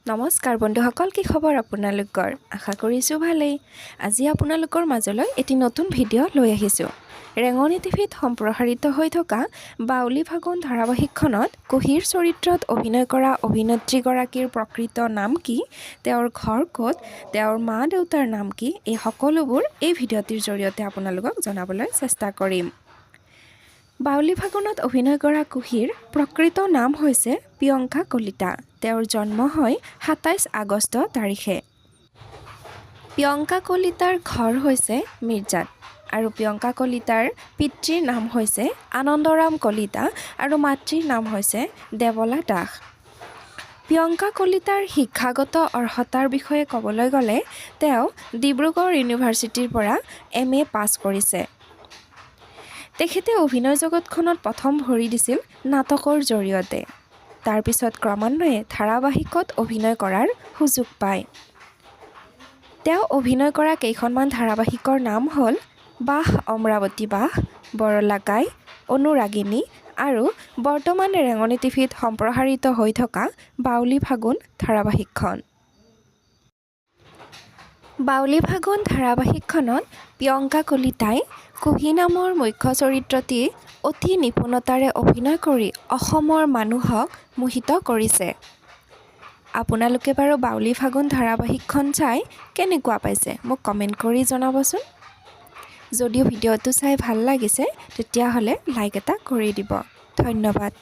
নমস্কাৰ বন্ধুসকল, কি খবৰ আপোনালোকৰ? আশা কৰিছোঁ ভালেই। আজি আপোনালোকৰ মাজলৈ এটি নতুন ভিডিঅ' লৈ আহিছোঁ। ৰেঙনি টিভিত সম্প্ৰসাৰিত হৈ থকা বাউলি ফাগুন ধাৰাবাহিকখনত কুহিৰ চৰিত্ৰত অভিনয় কৰা অভিনেত্ৰীগৰাকীৰ প্ৰকৃত নাম কি, তেওঁৰ ঘৰ ক'ত, তেওঁৰ মা দেউতাৰ নাম কি, এই সকলোবোৰ এই ভিডিঅ'টিৰ জৰিয়তে আপোনালোকক জনাবলৈ চেষ্টা কৰিম। বাউলি ফাগুনত অভিনয় কৰা কুহিৰ প্ৰকৃত নাম হৈছে প্ৰিয়ংকা কলিতা। তেওঁৰ জন্ম হয় ২৭ আগষ্ট তাৰিখে। প্ৰিয়ংকা কলিতাৰ ঘৰ হৈছে মিৰ্জাত আৰু প্ৰিয়ংকা কলিতাৰ পিতৃৰ নাম হৈছে আনন্দৰাম কলিতা আৰু মাতৃৰ নাম হৈছে দেৱলা দাস। প্ৰিয়ংকা কলিতাৰ শিক্ষাগত অৰ্হতাৰ বিষয়ে ক'বলৈ গ'লে তেওঁ ডিব্ৰুগড় ইউনিভাৰ্চিটিৰ পৰা MA পাছ কৰিছে। তেখেতে অভিনয় জগতখনত প্ৰথম ভৰি দিছিল নাটকৰ জৰিয়তে। তাৰপিছত ক্ৰমান্বয়ে ধাৰাবাহিকত অভিনয় কৰাৰ সুযোগ পায়। তেওঁ অভিনয় কৰা কেইখনমান ধাৰাবাহিকৰ নাম হ'ল বাহ অমৰাৱতী বাহ, বৰলাকাই, অনুৰাগিনী আৰু বৰ্তমান ৰেঙনি টিভিত সম্প্ৰসাৰিত হৈ থকা বাউলি ফাগুন ধাৰাবাহিকখন। বাউলি ফাগুন ধাৰাবাহিকখনত প্ৰিয়ংকা কলিতাই কুহি নামৰ মুখ্য চৰিত্ৰটি অতি নিপুণতাৰে অভিনয় কৰি অসমৰ মানুহক মোহিত কৰিছে। আপোনালোকে বাৰু বাউলি ফাগুন ধাৰাবাহিকখন চাই কেনেকুৱা পাইছে মোক কমেণ্ট কৰি জনাবচোন। যদিও ভিডিঅ'টো চাই ভাল লাগিছে তেতিয়াহ'লে লাইক এটা কৰি দিব। ধন্যবাদ।